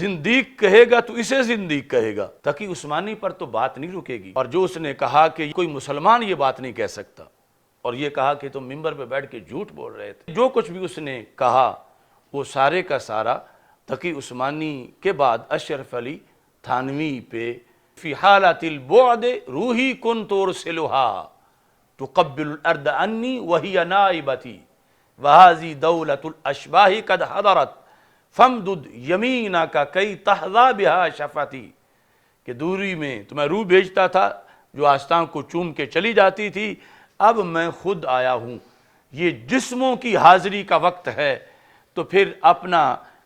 زندیق کہے گا تو اسے زندیق کہے گا، تقی عثمانی پر تو بات نہیں رکے گی۔ اور جو اس نے کہا کہ کوئی مسلمان یہ بات نہیں کہہ سکتا، اور یہ کہا کہ تم ممبر پہ بیٹھ کے جھوٹ بول رہے تھے، جو کچھ بھی اس نے کہا وہ سارے کا سارا تقی عثمانی کے بعد اشرف علی تھانوی پہ فی حالت البعد روحی کن ترسلھا تقبل الارض انی وہی نائبتی وہذی دولت الاشباح قد حضرت فامدد یمینک کی تحظی بہا شفتی، کہ دوری میں تو میں روح بھیجتا تھا جو آستان کو چوم کے چلی جاتی تھی، اب میں خود آیا ہوں، یہ جسموں کی حاضری کا وقت ہے، تو پھر اپنا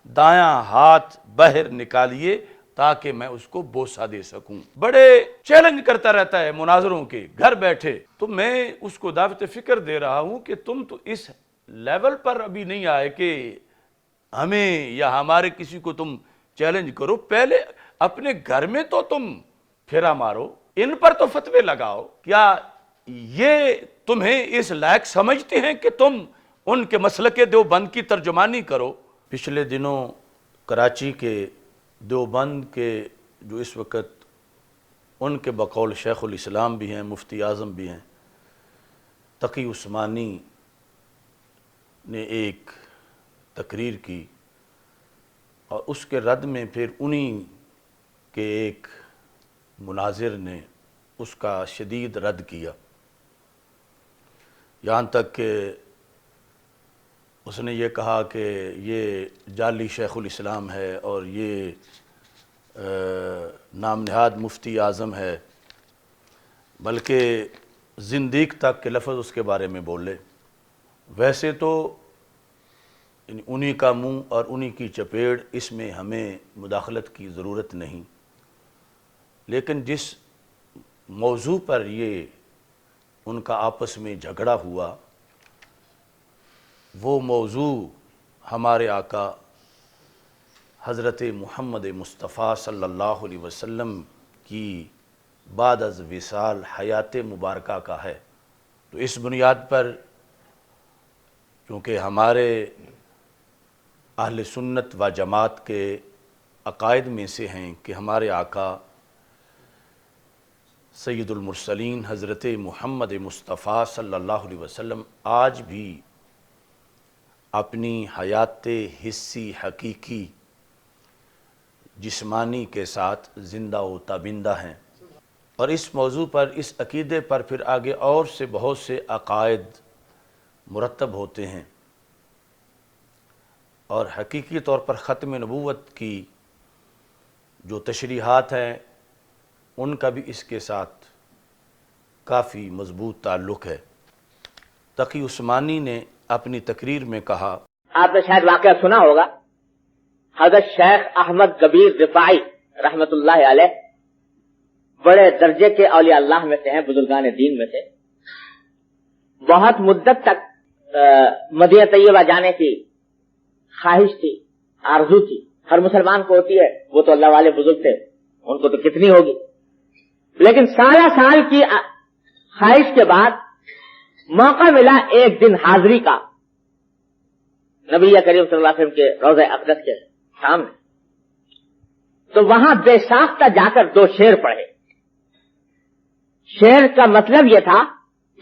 دایاں ہاتھ باہر نکالیے تاکہ میں اس کو بوسہ دے سکوں۔ بڑے چیلنج کرتا رہتا ہے مناظروں کے گھر بیٹھے، تو میں اس کو دعوت فکر دے رہا ہوں کہ تم تو اس لیول پر ابھی نہیں آئے کہ ہمیں یا ہمارے کسی کو تم چیلنج کرو، پہلے اپنے گھر میں تو تم پھیرا مارو، ان پر تو فتوے لگاؤ۔ کیا یہ تمہیں اس لائق سمجھتے ہیں کہ تم ان کے مسلک دیوبند کی ترجمانی کرو؟ پچھلے دنوں کراچی کے دیوبند کے جو اس وقت ان کے بقول شیخ الاسلام بھی ہیں، مفتی اعظم بھی ہیں، تقی عثمانی نے ایک تقریر کی، اور اس کے رد میں پھر انہی کے ایک مناظر نے اس کا شدید رد کیا، یہاں تک کہ اس نے یہ کہا کہ یہ جعلی شیخ الاسلام ہے اور یہ نام نہاد مفتی اعظم ہے، بلکہ زندیق تک کے لفظ اس کے بارے میں بولے۔ ویسے تو انہی کا منہ اور انہی کی چپیڑ، اس میں ہمیں مداخلت کی ضرورت نہیں، لیکن جس موضوع پر یہ ان کا آپس میں جھگڑا ہوا، وہ موضوع ہمارے آقا حضرت محمد مصطفیٰ صلی اللہ علیہ وسلم کی بعد از وصال حیات مبارکہ کا ہے۔ تو اس بنیاد پر چونکہ ہمارے اہل سنت و جماعت کے عقائد میں سے ہیں کہ ہمارے آقا سید المرسلین حضرت محمد مصطفیٰ صلی اللہ علیہ وسلم آج بھی اپنی حیات حسی حقیقی جسمانی کے ساتھ زندہ و تابندہ ہیں، اور اس موضوع پر، اس عقیدے پر پھر آگے اور سے بہت سے عقائد مرتب ہوتے ہیں، اور حقیقی طور پر ختم نبوت کی جو تشریحات ہیں ان کا بھی اس کے ساتھ کافی مضبوط تعلق ہے۔ تقی عثمانی نے اپنی تقریر میں کہا، آپ نے شاید واقعہ سنا ہوگا، حضرت شیخ احمد کبیر رفاعی رحمت اللہ علیہ بڑے درجے کے اولیاء اللہ میں سے ہیں، بزرگان دین میں سے، بہت مدت تک مدینہ طیبہ جانے کی خواہش تھی، آرزو تھی، ہر مسلمان کو ہوتی ہے، وہ تو اللہ والے بزرگ تھے، ان کو تو کتنی ہوگی، لیکن سالہ سال کی خواہش کے بعد موقع ملا ایک دن حاضری کا نبی کریم صلی اللہ علیہ وسلم کے روضہ اقدس کے سامنے، تو وہاں بے ساختہ جا کر دو شعر پڑھے۔ شعر کا مطلب یہ تھا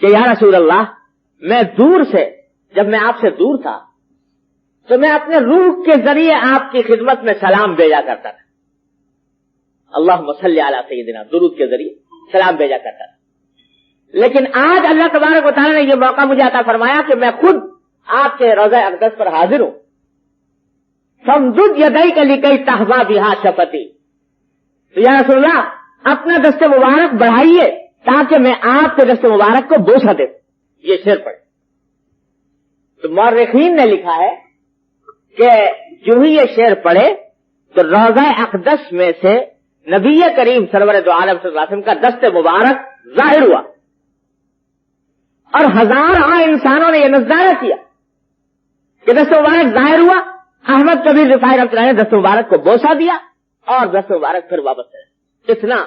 کہ یا رسول اللہ، میں دور سے، جب میں آپ سے دور تھا تو میں اپنے روح کے ذریعے آپ کی خدمت میں سلام بھیجا کرتا تھا، اللہم صلی علی سیدنا، درود کے ذریعے سلام بھیجا کرتا تھا، لیکن آج اللہ تبارک و تعالیٰ نے یہ موقع مجھے عطا فرمایا کہ میں خود آپ کے روضہ اقدس پر حاضر ہوں، فامدد یدیک لکی تحظی بہا شفتی، تو یا رسول اللہ اپنا دست مبارک بڑھائیے تاکہ میں آپ کے دست مبارک کو بوسہ دے۔ یہ شعر پڑھ، تو مورخین نے لکھا ہے کہ جو ہی یہ شعر پڑھے تو روضہ اقدس میں سے نبی کریم سرور دو عالم صلی اللہ علیہ وسلم کا دست مبارک ظاہر ہوا، اور ہزاروں انسانوں نے یہ نظارہ کیا کہ دست مبارک ظاہر ہوا، احمد کبیر رفاعی رحمۃ اللہ نے دست مبارک کو بوسہ دیا اور دست مبارک پھر واپس آیا۔ اتنا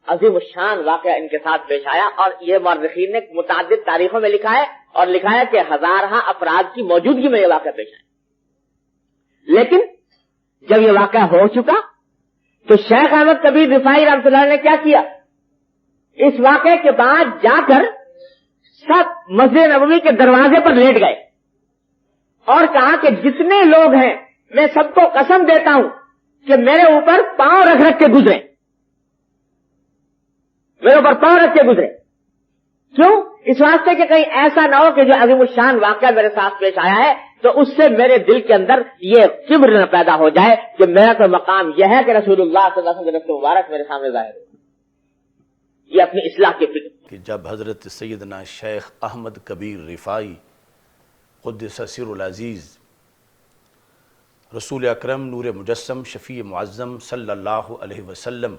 عظیم الشان واقعہ ان کے ساتھ پیش آیا، اور یہ مورخین نے متعدد تاریخوں میں لکھا ہے، اور لکھا ہے کہ ہزارہ افراد کی موجودگی میں یہ واقعہ پیش آیا۔ لیکن جب یہ واقعہ ہو چکا تو شیخ احمد کبیر رفاعی رحمۃ اللہ نے کیا کیا؟ اس واقعے کے بعد جا کر سب مسجد نبوی کے دروازے پر لیٹ گئے اور کہا کہ جتنے لوگ ہیں میں سب کو قسم دیتا ہوں کہ میرے اوپر پاؤں رکھ رکھ کے گزرے، میرے اوپر پاؤں رکھ کے گزرے۔ کیوں؟ اس واسطے کہ کہیں ایسا نہ ہو کہ جو عظیم الشان واقعہ میرے ساتھ پیش آیا ہے تو اس سے میرے دل کے اندر یہ کبر نہ پیدا ہو جائے کہ میرا تو مقام یہ ہے کہ رسول اللہ صلی اللہ علیہ وسلم کے مبارک میرے سامنے ظاہر ہو۔ یہ اپنی اصلاح کی فکر کہ جب حضرت سیدنا شیخ احمد کبیر رفاعی قدس سر العزیز رسول اکرم نور مجسم شفیع معظم صلی اللہ علیہ وسلم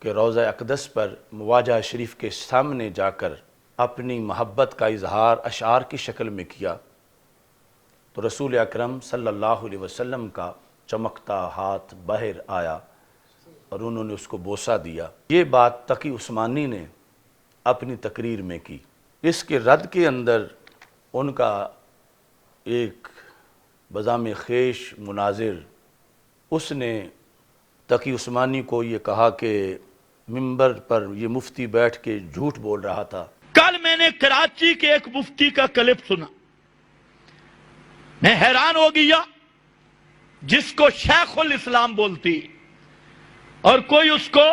کہ روضہ اقدس پر مواجہ شریف کے سامنے جا کر اپنی محبت کا اظہار اشعار کی شکل میں کیا تو رسول اکرم صلی اللہ علیہ وسلم کا چمکتا ہاتھ باہر آیا اور انہوں نے اس کو بوسہ دیا۔ یہ بات تقی عثمانی نے اپنی تقریر میں کی۔ اس کے رد کے اندر ان کا ایک بزام خیش مناظر اس نے تقی عثمانی کو یہ کہا کہ ممبر پر یہ مفتی بیٹھ کے جھوٹ بول رہا تھا۔ کل میں نے کراچی کے ایک مفتی کا کلپ سنا، میں حیران ہو گیا، جس کو شیخ الاسلام بولتی اور کوئی اس کو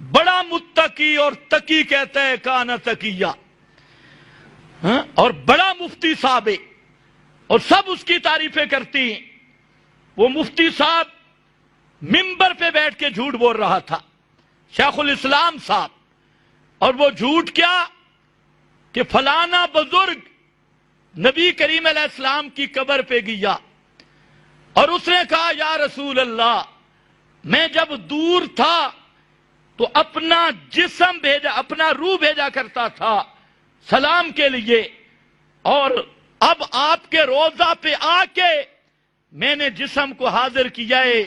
بڑا متقی اور تقی کہتا ہے، کانا تقیہ، اور بڑا مفتی صاحب ہے اور سب اس کی تعریفیں کرتی ہیں۔ وہ مفتی صاحب ممبر پہ بیٹھ کے جھوٹ بول رہا تھا، شیخ الاسلام صاحب، اور وہ جھوٹ کیا کہ فلانا بزرگ نبی کریم علیہ السلام کی قبر پہ گیا اور اس نے کہا یا رسول اللہ، میں جب دور تھا تو اپنا جسم بھیجا، اپنا روح بھیجا کرتا تھا سلام کے لیے، اور اب آپ کے روضہ پہ آ کے میں نے جسم کو حاضر کیا ہے،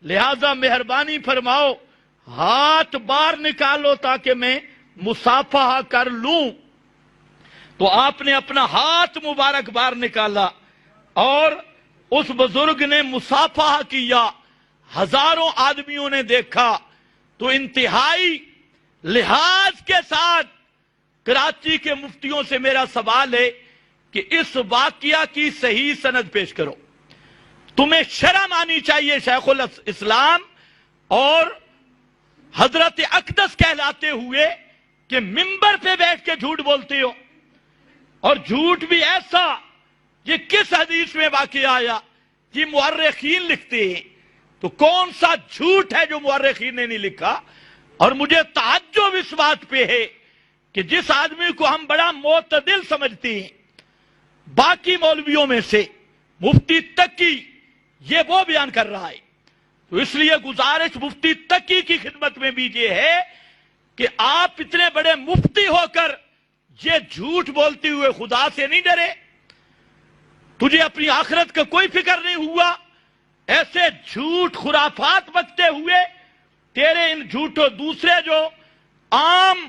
لہذا مہربانی فرماؤ ہاتھ باہر نکالو تاکہ میں مصافحہ کر لوں۔ تو آپ نے اپنا ہاتھ مبارک باہر نکالا اور اس بزرگ نے مصافحہ کیا، ہزاروں آدمیوں نے دیکھا۔ تو انتہائی لحاظ کے ساتھ کراچی کے مفتیوں سے میرا سوال ہے کہ اس واقعہ کی صحیح سند پیش کرو۔ تمہیں شرم آنی چاہیے شیخ الاسلام اور حضرت اقدس کہلاتے ہوئے کہ ممبر پہ بیٹھ کے جھوٹ بولتے ہو، اور جھوٹ بھی ایسا، یہ کس حدیث میں واقعہ آیا؟ یہ مورخین لکھتے ہیں، تو کون سا جھوٹ ہے جو مورخین نے نہیں لکھا؟ اور مجھے تعجب اس بات پہ ہے کہ جس آدمی کو ہم بڑا معتدل سمجھتے ہیں باقی مولویوں میں سے، مفتی تقی، یہ وہ بیان کر رہا ہے۔ تو اس لیے گزارش مفتی تقی کی خدمت میں بھی یہ ہے کہ آپ اتنے بڑے مفتی ہو کر یہ جھوٹ بولتے ہوئے خدا سے نہیں ڈرے؟ تجھے اپنی آخرت کا کوئی فکر نہیں ہوا؟ ایسے جھوٹ خرافات بکتے ہوئے تیرے ان جھوٹوں دوسرے جو عام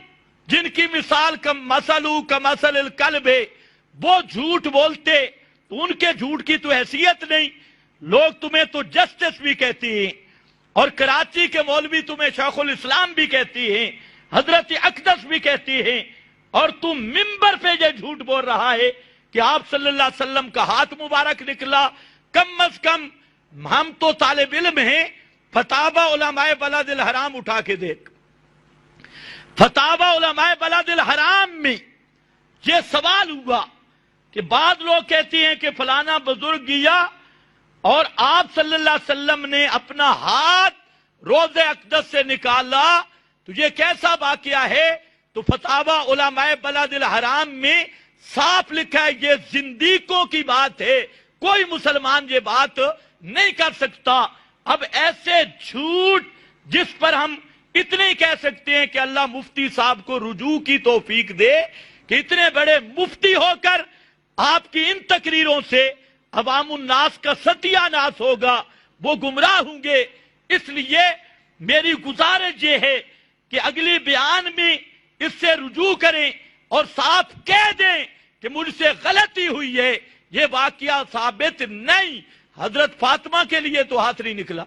جن کی مثال مثلو کمثل الکلب ہے وہ جھوٹ بولتے، تو ان کے جھوٹ کی تو حیثیت نہیں۔ لوگ تمہیں تو جسٹس بھی کہتی ہیں، اور کراچی کے مولوی تمہیں شیخ الاسلام بھی کہتی ہیں، حضرت اقدس بھی کہتی ہیں، اور تم ممبر پہ یہ جھوٹ بول رہا ہے کہ آپ صلی اللہ علیہ وسلم کا ہاتھ مبارک نکلا۔ کم از کم ہم تو طالب علم ہیں، فتاوی علماء بلد الحرام اٹھا کے دیکھ۔ فتاوی علماء بلد الحرام میں یہ سوال ہوا کہ بعض لوگ کہتے ہیں کہ فلانا بزرگ گیا اور آپ صلی اللہ علیہ وسلم نے اپنا ہاتھ روضہ اقدس سے نکالا، تو یہ کیسا واقعہ ہے؟ تو فتاوی علماء بلد الحرام میں صاف لکھا ہے یہ زندیقوں کی بات ہے، کوئی مسلمان یہ بات نہیں کر سکتا۔ اب ایسے جھوٹ جس پر ہم اتنے ہی کہہ سکتے ہیں کہ اللہ مفتی صاحب کو رجوع کی توفیق دے کہ اتنے بڑے مفتی ہو کر آپ کی ان تقریروں سے عوام الناس کا ستیہ ناس ہوگا، وہ گمراہ ہوں گے۔ اس لیے میری گزارش یہ ہے کہ اگلی بیان میں اس سے رجوع کریں اور صاف کہہ دیں کہ مجھ سے غلطی ہوئی ہے، یہ واقعہ ثابت نہیں۔ حضرت فاطمہ کے لیے تو ہاتھ نہیں نکلا.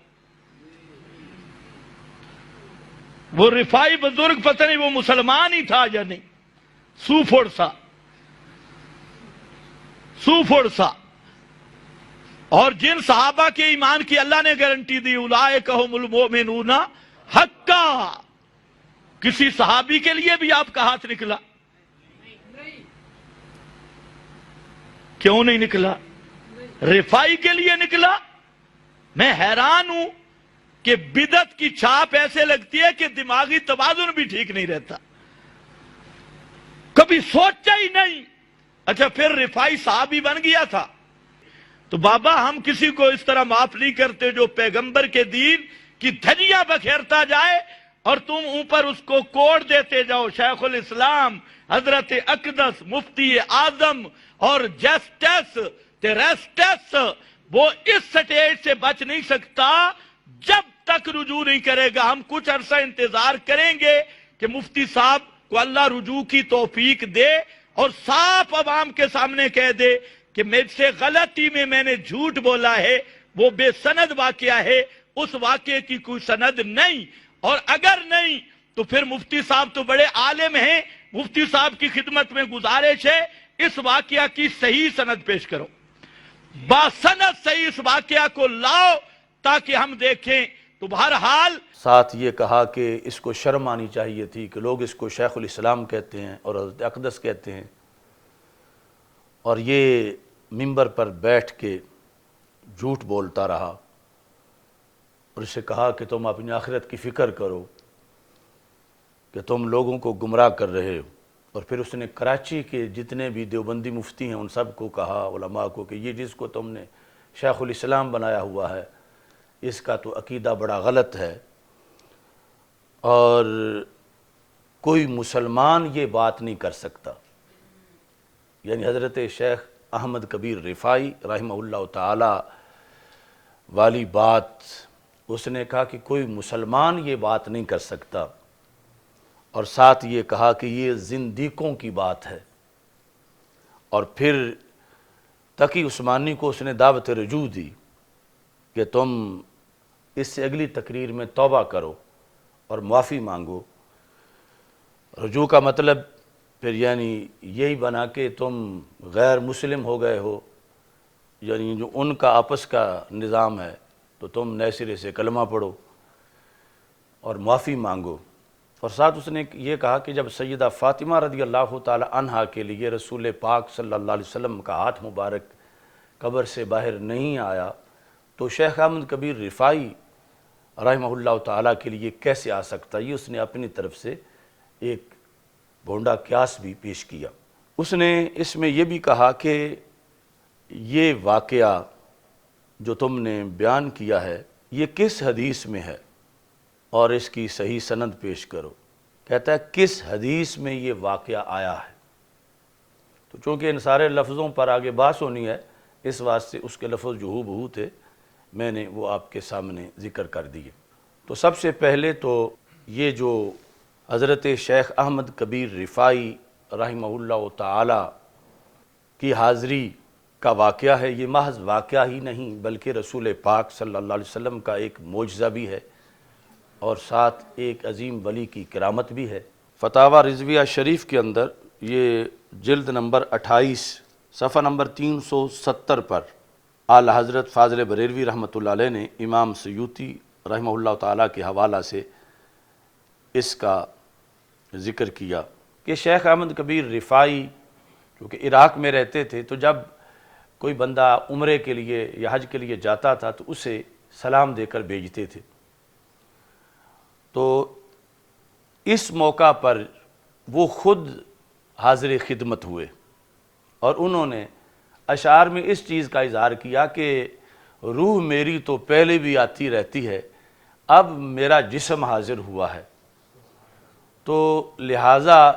وہ رفائی بزرگ پتہ نہیں وہ مسلمان ہی تھا یا نہیں, سوفڑ سا. اور جن صحابہ کے ایمان کی اللہ نے گارنٹی دی, اولئک ھم المؤمنون حقا, کسی صحابی کے لیے بھی آپ کا ہاتھ نکلا؟ کیوں نہیں نکلا؟ رفائی کے لیے نکلا. میں حیران ہوں کہ بدعت کی چھاپ ایسے لگتی ہے کہ دماغی توازن بھی ٹھیک نہیں رہتا. کبھی سوچا ہی نہیں. اچھا پھر رفائی صحابی بن گیا تھا تو بابا ہم کسی کو اس طرح معاف نہیں کرتے جو پیغمبر کے دین کی دھجیاں بکھیرتا جائے اور تم اوپر اس کو کوڑ دیتے جاؤ. شیخ الاسلام حضرت اقدس مفتی اعظم اور جسٹس ریسٹس وہ اس سٹیج سے بچ نہیں سکتا جب تک رجوع نہیں کرے گا. ہم کچھ عرصہ انتظار کریں گے کہ مفتی صاحب کو اللہ رجوع کی توفیق دے اور صاف عوام کے سامنے کہہ دے کہ مجھ سے غلطی میں میں نے جھوٹ بولا ہے, وہ بے سند واقعہ ہے, اس واقعے کی کوئی سند نہیں. اور اگر نہیں تو پھر مفتی صاحب تو بڑے عالم ہیں, مفتی صاحب کی خدمت میں گزارش ہے اس واقعہ کی صحیح سند پیش کرو, باسند صحیح اس واقعہ کو لاؤ تاکہ ہم دیکھیں. تو بہرحال ساتھ یہ کہا کہ اس کو شرم آنی چاہیے تھی کہ لوگ اس کو شیخ الاسلام کہتے ہیں اور حضرت اقدس کہتے ہیں, اور یہ منبر پر بیٹھ کے جھوٹ بولتا رہا اور اسے کہا کہ تم اپنی آخرت کی فکر کرو کہ تم لوگوں کو گمراہ کر رہے ہو. اور پھر اس نے کراچی کے جتنے بھی دیوبندی مفتی ہیں ان سب کو کہا, علماء کو, کہ یہ جس کو تم نے شیخ الاسلام بنایا ہوا ہے اس کا تو عقیدہ بڑا غلط ہے, اور کوئی مسلمان یہ بات نہیں کر سکتا. یعنی حضرت شیخ احمد کبیر رفائی رحمہ اللہ تعالی والی بات اس نے کہا کہ کوئی مسلمان یہ بات نہیں کر سکتا, اور ساتھ یہ کہا کہ یہ زندیقوں کی بات ہے. اور پھر تقی عثمانی کو اس نے دعوت رجوع دی کہ تم اس سے اگلی تقریر میں توبہ کرو اور معافی مانگو. رجوع کا مطلب پھر یعنی یہی بنا کہ تم غیر مسلم ہو گئے ہو, یعنی جو ان کا آپس کا نظام ہے تو تم نئے سرے سے کلمہ پڑھو اور معافی مانگو. اور ساتھ اس نے یہ کہا کہ جب سیدہ فاطمہ رضی اللہ تعالی عنہا کے لیے رسول پاک صلی اللہ علیہ وسلم کا ہاتھ مبارک قبر سے باہر نہیں آیا تو شیخ احمد کبیر رفائی رحمہ اللہ تعالیٰ کے لیے کیسے آ سکتا. یہ اس نے اپنی طرف سے ایک بھونڈا قیاس بھی پیش کیا. اس نے اس میں یہ بھی کہا کہ یہ واقعہ جو تم نے بیان کیا ہے یہ کس حدیث میں ہے اور اس کی صحیح سند پیش کرو. کہتا ہے کس حدیث میں یہ واقعہ آیا ہے. تو چونکہ ان سارے لفظوں پر آگے بحث ہونی ہے اس واسطے اس کے لفظ جو ہو تھے میں نے وہ آپ کے سامنے ذکر کر دیے. تو سب سے پہلے تو یہ جو حضرت شیخ احمد کبیر رفائی رحمہ اللہ تعالی کی حاضری کا واقعہ ہے, یہ محض واقعہ ہی نہیں بلکہ رسول پاک صلی اللہ علیہ وسلم کا ایک معجزہ بھی ہے اور ساتھ ایک عظیم ولی کی کرامت بھی ہے. فتاوی رضویہ شریف کے اندر یہ جلد نمبر 28 صفحہ نمبر 370 پر اعلی حضرت فاضل بریلوی رحمۃ اللہ علیہ نے امام سیوطی رحمہ اللہ تعالیٰ کے حوالہ سے اس کا ذکر کیا کہ شیخ احمد کبیر رفائی کیونکہ عراق میں رہتے تھے تو جب کوئی بندہ عمرے کے لیے یا حج کے لیے جاتا تھا تو اسے سلام دے کر بھیجتے تھے. تو اس موقع پر وہ خود حاضر خدمت ہوئے اور انہوں نے اشعار میں اس چیز کا اظہار کیا کہ روح میری تو پہلے بھی آتی رہتی ہے, اب میرا جسم حاضر ہوا ہے, تو لہٰذا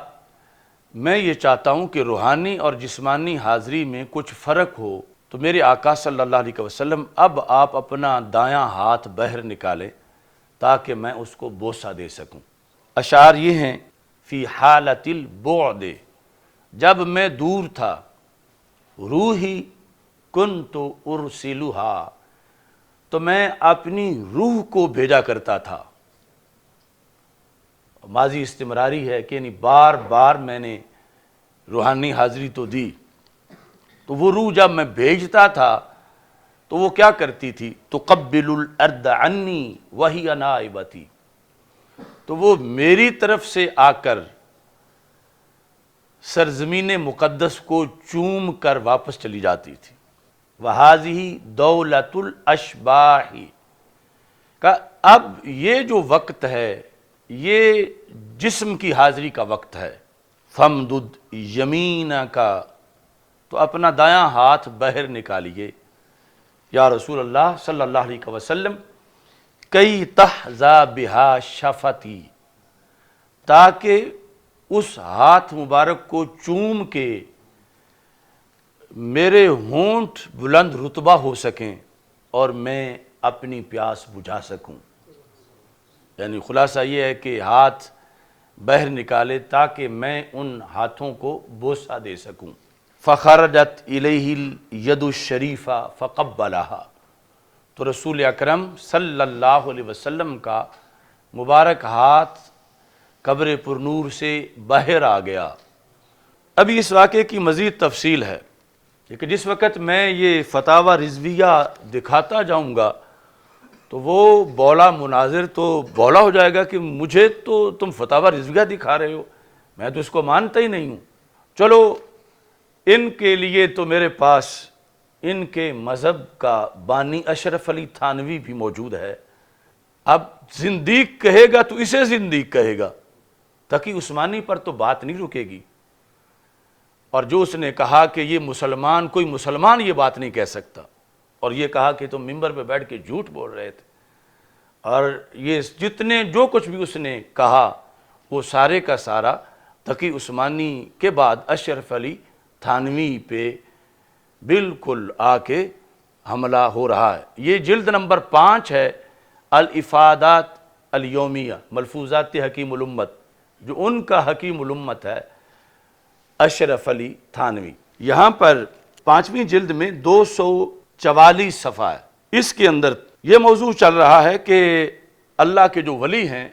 میں یہ چاہتا ہوں کہ روحانی اور جسمانی حاضری میں کچھ فرق ہو. تو میرے آقا صلی اللہ علیہ وسلم اب آپ اپنا دایاں ہاتھ باہر نکالیں تاکہ میں اس کو بوسہ دے سکوں. اشعار یہ ہیں فی حالت البعد, جب میں دور تھا روحی کنت ارسلھا تو میں اپنی روح کو بھیجا کرتا تھا. ماضی استمراری ہے کہ یعنی بار بار میں نے روحانی حاضری تو دی. تو وہ روح جب میں بھیجتا تھا تو وہ کیا کرتی تھی؟ تقبل الارض عنی وہی نائبتی، تو وہ میری طرف سے آ کر سرزمین مقدس کو چوم کر واپس چلی جاتی تھی. وَهَذِهِ دَوْلَةُ الْأَشْبَاحِ کا اب یہ جو وقت ہے یہ جسم کی حاضری کا وقت ہے. فَمْدُدْ يَمِينَكَ، تو اپنا دایاں ہاتھ باہر نکالیے یا رسول اللہ صلی اللہ علیہ وسلم، کئی تحظیٰ بہا شفتی، تاکہ اس ہاتھ مبارک کو چوم کے میرے ہونٹ بلند رتبہ ہو سکیں اور میں اپنی پیاس بجھا سکوں. یعنی خلاصہ یہ ہے کہ ہاتھ باہر نکالے تاکہ میں ان ہاتھوں کو بوسہ دے سکوں. فخرجت الیہ الید الشریفہ فقبلہا، تو رسول اکرم صلی اللہ علیہ وسلم کا مبارک ہاتھ قبر پر نور سے باہر آ گیا. ابھی اس واقعے کی مزید تفصیل ہے، لیکن جس وقت میں یہ فتاوی رضویہ دکھاتا جاؤں گا تو وہ بولا مناظر تو بولا ہو جائے گا کہ مجھے تو تم فتاوی رضویہ دکھا رہے ہو، میں تو اس کو مانتا ہی نہیں ہوں. چلو ان کے لیے تو میرے پاس ان کے مذہب کا بانی اشرف علی تھانوی بھی موجود ہے. اب زندیق کہے گا تو اسے زندیق کہے گا، تقی عثمانی پر تو بات نہیں رکے گی. اور جو اس نے کہا کہ یہ مسلمان، کوئی مسلمان یہ بات نہیں کہہ سکتا، اور یہ کہا کہ تم ممبر پہ بیٹھ کے جھوٹ بول رہے تھے، اور یہ جتنے جو کچھ بھی اس نے کہا وہ سارے کا سارا تقی عثمانی کے بعد اشرف علی تھانوی پہ بالکل آ کے حملہ ہو رہا ہے. یہ جلد نمبر 5 ہے، الافادات الیومیہ، ملفوظات حکیم الامت، جو ان کا حکیم الامت ہے اشرف علی تھانوی. یہاں پر 5ویں جلد میں 244 صفحہ ہے. اس کے اندر یہ موضوع چل رہا ہے کہ اللہ کے جو ولی ہیں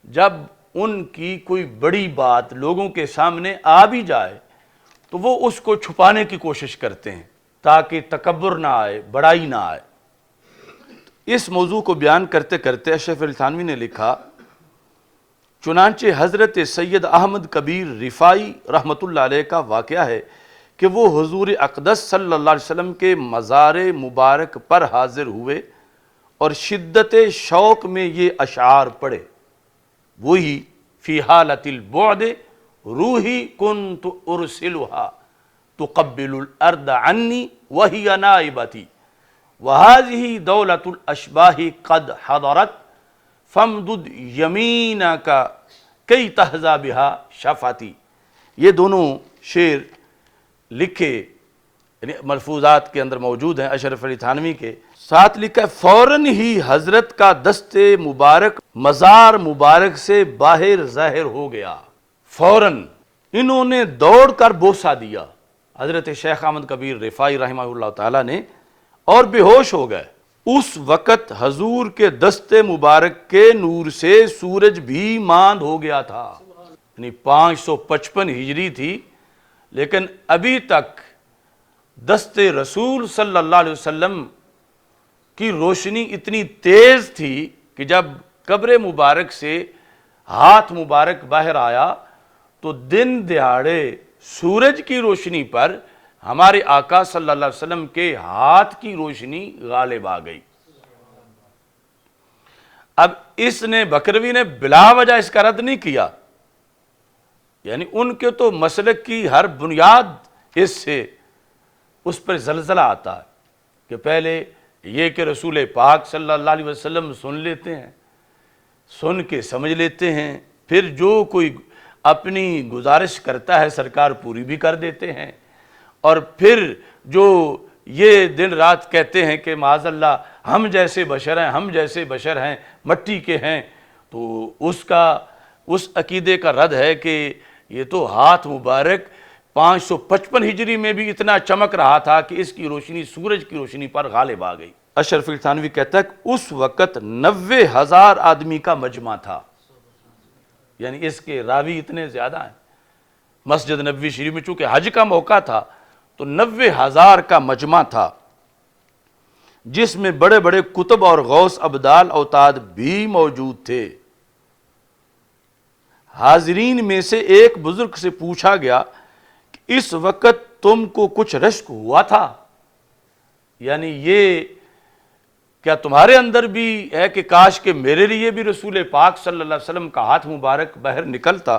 جب ان کی کوئی بڑی بات لوگوں کے سامنے آ بھی جائے تو وہ اس کو چھپانے کی کوشش کرتے ہیں تاکہ تکبر نہ آئے، بڑائی نہ آئے. اس موضوع کو بیان کرتے کرتے اشرف علی تھانوی نے لکھا، چنانچہ حضرت سید احمد کبیر رفاعی رحمۃ اللہ علیہ کا واقعہ ہے کہ وہ حضور اقدس صلی اللہ علیہ وسلم کے مزار مبارک پر حاضر ہوئے اور شدت شوق میں یہ اشعار پڑھے. وہی فی حالت البعد روحی کنت ارسلها تقبل الارض عنی وہی نائبتی وہذہ دولت الاشباح قد حضرت فامدد یمینک کی تحظیٰ بہا شفتی. یہ دونوں شعر لکھے یعنی ملفوظات کے اندر موجود ہیں اشرف علی تھانوی کے. ساتھ لکھا ہے فوراً ہی حضرت کا دست مبارک مزار مبارک سے باہر ظاہر ہو گیا. فوراً انہوں نے دوڑ کر بوسہ دیا حضرت شیخ احمد کبیر رفاعی رحمہ اللہ تعالیٰ نے، اور بے ہوش ہو گئے. اس وقت حضور کے دست مبارک کے نور سے سورج بھی ماند ہو گیا تھا. یعنی 555 ہجری تھی، لیکن ابھی تک دست رسول صلی اللہ علیہ وسلم کی روشنی اتنی تیز تھی کہ جب قبر مبارک سے ہاتھ مبارک باہر آیا تو دن دہاڑے سورج کی روشنی پر ہمارے آقا صلی اللہ علیہ وسلم کے ہاتھ کی روشنی غالب آ گئی. اب اس نے بکروی نے بلا وجہ اس کا رد نہیں کیا، یعنی ان کے تو مسلک کی ہر بنیاد اس پر زلزلہ آتا ہے کہ پہلے یہ کہ رسول پاک صلی اللہ علیہ وسلم سن لیتے ہیں، سن کے سمجھ لیتے ہیں، پھر جو کوئی اپنی گزارش کرتا ہے سرکار پوری بھی کر دیتے ہیں، اور پھر جو یہ دن رات کہتے ہیں کہ معاذ اللہ ہم جیسے بشر ہیں مٹی کے ہیں، تو اس عقیدے کا رد ہے کہ یہ تو ہاتھ مبارک 555 ہجری میں بھی اتنا چمک رہا تھا کہ اس کی روشنی سورج کی روشنی پر غالب آ گئی. اشرف علی تھانوی کہتا ہے کہ اس وقت 90,000 آدمی کا مجمع تھا، یعنی اس کے راوی اتنے زیادہ ہیں۔ مسجد نبوی شریف میں چونکہ حج کا موقع تھا تو 90,000 کا مجمع تھا، جس میں بڑے بڑے کتب اور غوث ابدال اوتاد بھی موجود تھے۔ حاضرین میں سے ایک بزرگ سے پوچھا گیا کہ اس وقت تم کو کچھ رشک ہوا تھا، یعنی یہ کیا تمہارے اندر بھی ہے کہ کاش کہ میرے لیے بھی رسول پاک صلی اللہ علیہ وسلم کا ہاتھ مبارک باہر نکلتا؟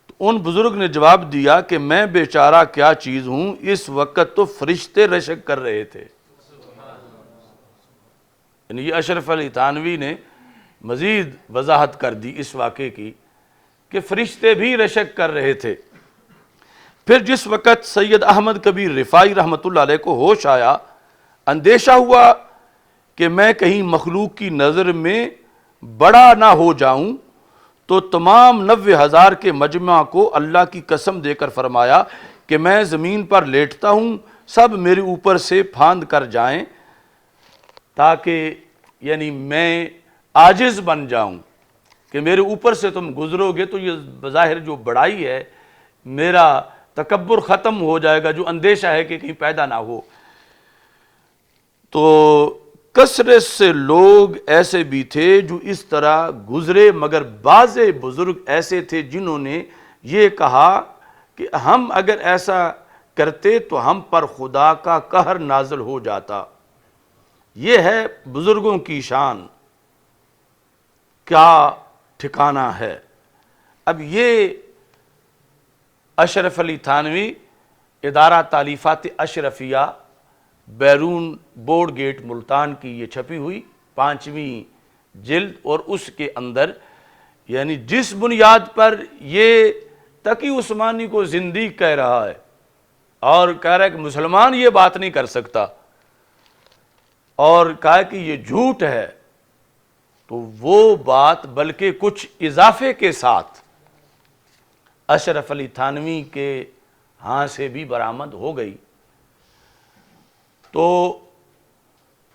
تو ان بزرگ نے جواب دیا کہ میں بیچارہ کیا چیز ہوں، اس وقت تو فرشتے رشک کر رہے تھے۔ یعنی یہ اشرف علی تھانوی نے مزید وضاحت کر دی اس واقعے کی کہ فرشتے بھی رشک کر رہے تھے۔ پھر جس وقت سید احمد کبیر رفاعی رحمۃ اللہ علیہ کو ہوش آیا، اندیشہ ہوا کہ میں کہیں مخلوق کی نظر میں بڑا نہ ہو جاؤں، تو تمام 90,000 کے مجمع کو اللہ کی قسم دے کر فرمایا کہ میں زمین پر لیٹتا ہوں، سب میرے اوپر سے پھاند کر جائیں تاکہ یعنی میں عاجز بن جاؤں کہ میرے اوپر سے تم گزرو گے تو یہ بظاہر جو بڑائی ہے، میرا تکبر ختم ہو جائے گا، جو اندیشہ ہے کہ کہیں پیدا نہ ہو۔ تو کثرت سے لوگ ایسے بھی تھے جو اس طرح گزرے، مگر بعض بزرگ ایسے تھے جنہوں نے یہ کہا کہ ہم اگر ایسا کرتے تو ہم پر خدا کا قہر نازل ہو جاتا۔ یہ ہے بزرگوں کی شان، کیا ٹھکانہ ہے۔ اب یہ اشرف علی تھانوی ادارہ تالیفات اشرفیہ بیرون بورڈ گیٹ ملتان کی یہ چھپی ہوئی 5ویں جلد، اور اس کے اندر یعنی جس بنیاد پر یہ تقی عثمانی کو زندیق کہہ رہا ہے اور کہہ رہا ہے کہ مسلمان یہ بات نہیں کر سکتا، اور کہا کہ یہ جھوٹ ہے، تو وہ بات بلکہ کچھ اضافے کے ساتھ اشرف علی تھانوی کے ہاں سے بھی برآمد ہو گئی۔ تو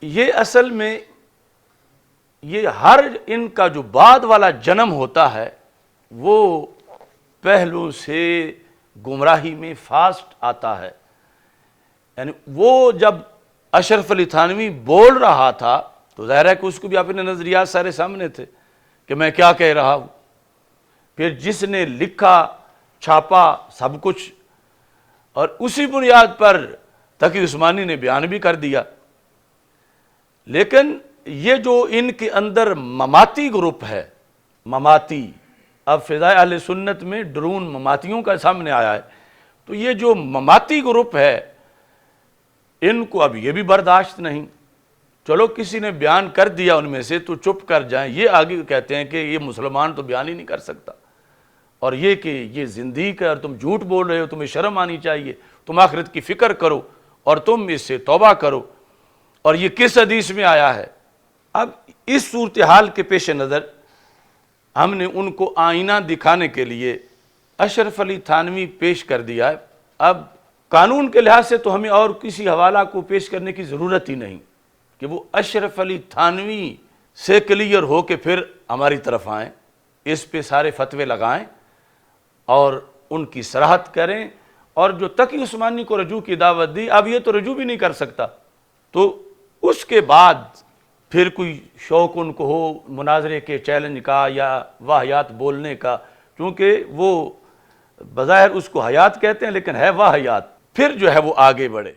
یہ اصل میں یہ ہر ان کا جو بعد والا جنم ہوتا ہے وہ پہلو سے گمراہی میں فاسٹ آتا ہے۔ یعنی وہ جب اشرف علی تھانوی بول رہا تھا تو ظاہر ہے کہ اس کو بھی اپنے نظریات سارے سامنے تھے کہ میں کیا کہہ رہا ہوں۔ پھر جس نے لکھا چھاپا سب کچھ، اور اسی بنیاد پر تقی عثمانی نے بیان بھی کر دیا۔ لیکن یہ جو ان کے اندر مماتی گروپ ہے، مماتی، اب فضائے اہل سنت میں ڈرون مماتیوں کا سامنے آیا ہے، تو یہ جو مماتی گروپ ہے ان کو اب یہ بھی برداشت نہیں، چلو کسی نے بیان کر دیا ان میں سے تو چپ کر جائیں، یہ آگے کہتے ہیں کہ یہ مسلمان تو بیان ہی نہیں کر سکتا، اور یہ کہ یہ زندیق ہے اور تم جھوٹ بول رہے ہو، تمہیں شرم آنی چاہیے، تم آخرت کی فکر کرو اور تم اس سے توبہ کرو، اور یہ کس حدیث میں آیا ہے۔ اب اس صورتحال کے پیش نظر ہم نے ان کو آئینہ دکھانے کے لیے اشرف علی تھانوی پیش کر دیا ہے۔ اب قانون کے لحاظ سے تو ہمیں اور کسی حوالہ کو پیش کرنے کی ضرورت ہی نہیں کہ وہ اشرف علی تھانوی سے کلیئر ہو کے پھر ہماری طرف آئیں، اس پہ سارے فتوے لگائیں اور ان کی صراحت کریں، اور جو تقی عثمانی کو رجوع کی دعوت دی اب یہ تو رجوع بھی نہیں کر سکتا، تو اس کے بعد پھر کوئی شوق ان کو ہو مناظرے کے چیلنج کا یا واہیات بولنے کا، کیونکہ وہ بظاہر اس کو حیات کہتے ہیں لیکن ہے واہیات، پھر جو ہے وہ آگے بڑھے۔